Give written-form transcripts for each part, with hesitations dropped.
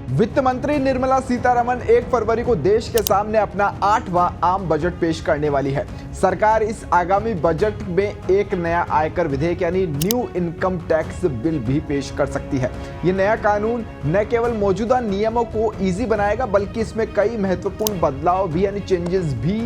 वित्त मंत्री निर्मला सीतारमण 1 फरवरी को देश के सामने अपना 8वां आम बजट पेश करने वाली है। सरकार इस आगामी बजट में एक नया आयकर विधेयक यानी न्यू इनकम टैक्स बिल भी पेश कर सकती है। ये नया कानून न केवल मौजूदा नियमों को इजी बनाएगा बल्कि इसमें कई महत्वपूर्ण बदलाव भी यानी चेंजेस भी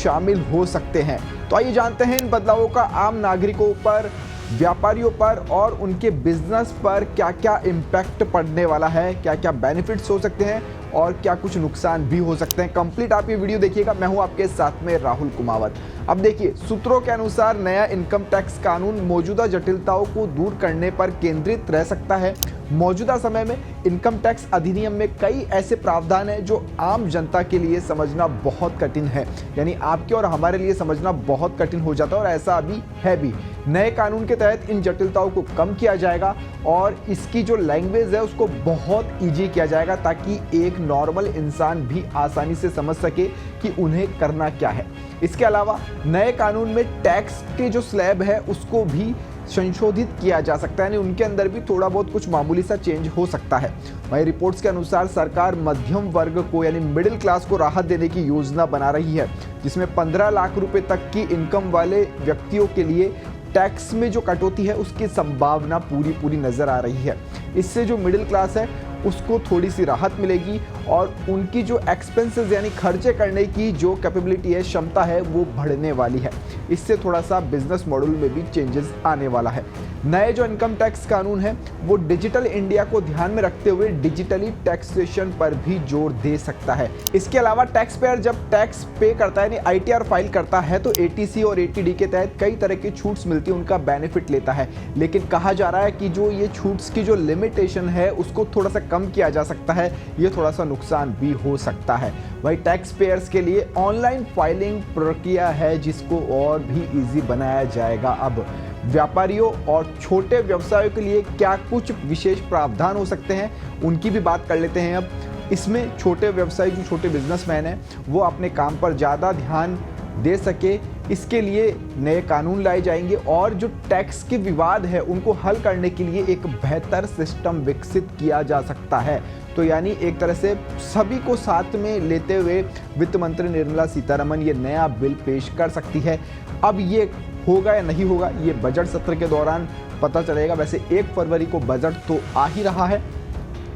शामिल हो सकते हैं। तो आइए जानते हैं इन बदलावों का आम नागरिकों पर, व्यापारियों पर और उनके बिजनेस पर क्या क्या इम्पैक्ट पड़ने वाला है, क्या क्या बेनिफिट्स हो सकते हैं और क्या कुछ नुकसान भी हो सकते हैं। कंप्लीट आप ये वीडियो देखिएगा। मैं हूं आपके साथ में राहुल कुमावत। अब देखिए, सूत्रों के अनुसार नया इनकम टैक्स कानून मौजूदा जटिलताओं को दूर करने पर केंद्रित रह सकता है। मौजूदा समय में इनकम टैक्स अधिनियम में कई ऐसे प्रावधान हैं जो आम जनता के लिए समझना बहुत कठिन है, यानी आपके और हमारे लिए समझना बहुत कठिन हो जाता है और ऐसा अभी है भी। नए कानून के तहत इन जटिलताओं को कम किया जाएगा और इसकी जो लैंग्वेज है उसको बहुत ईजी किया जाएगा ताकि एक नॉर्मल इंसान भी आसानी से समझ सके कि उन्हें करना क्या है। इसके अलावा नए कानून में टैक्स के जो स्लैब है उसको भी संशोधित किया जा सकता है, यानी उनके अंदर भी थोड़ा बहुत कुछ मामूली सा चेंज हो सकता है। वहीं रिपोर्ट्स के अनुसार सरकार मध्यम वर्ग को यानी मिडिल क्लास को राहत देने की योजना बना रही है, जिसमें 15 लाख रुपए तक की इनकम वाले व्यक्तियों के लिए टैक्स में जो कटौती है उसकी संभावना पूरी नजर आ रही है। इससे जो मिडिल क्लास है उसको थोड़ी सी राहत मिलेगी और उनकी जो एक्सपेंसेस यानी खर्चे करने की जो कैपेबिलिटी है, क्षमता है, वो बढ़ने वाली है। इससे थोड़ा सा बिजनेस मॉडल में भी चेंजेस आने वाला है। नए जो इनकम टैक्स कानून है वो डिजिटल इंडिया को ध्यान में रखते हुए डिजिटली टैक्सेशन पर भी जोर दे सकता है। इसके अलावा टैक्स पेयर जब टैक्स पे करता है यानी ITR फाइल करता है तो ATC और ATD के तहत कई तरह की छूट्स मिलती है, उनका बेनिफिट लेता है। लेकिन कहा जा रहा है कि जो ये छूट्स की जो लिमिटेशन है उसको थोड़ा सा कम किया जा सकता है, ये थोड़ा सा नुकसान भी हो सकता है। वही टैक्स पेयर्स के लिए ऑनलाइन फाइलिंग प्रक्रिया है जिसको और भी इजी बनाया जाएगा। अब व्यापारियों और छोटे व्यवसायों के लिए क्या कुछ विशेष प्रावधान हो सकते हैं उनकी भी बात कर लेते हैं। अब इसमें छोटे व्यवसायी जो छोटे बिजनेसमैन हैं वो अपने काम पर ज़्यादा ध्यान दे सके, इसके लिए नए कानून लाए जाएंगे और जो टैक्स के विवाद है उनको हल करने के लिए एक बेहतर सिस्टम विकसित किया जा सकता है। तो यानी एक तरह से सभी को साथ में लेते हुए वित्त मंत्री निर्मला सीतारमण ये नया बिल पेश कर सकती है। अब ये होगा या नहीं होगा ये बजट सत्र के दौरान पता चलेगा। वैसे 1 फरवरी को बजट तो आ ही रहा है।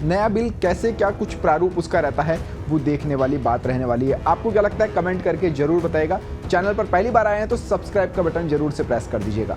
नया बिल कैसे, क्या कुछ प्रारूप उसका रहता है वो देखने वाली बात रहने वाली है। आपको क्या लगता है कमेंट करके जरूर बताइएगा। चैनल पर पहली बार आए हैं तो सब्सक्राइब का बटन जरूर से प्रेस कर दीजिएगा।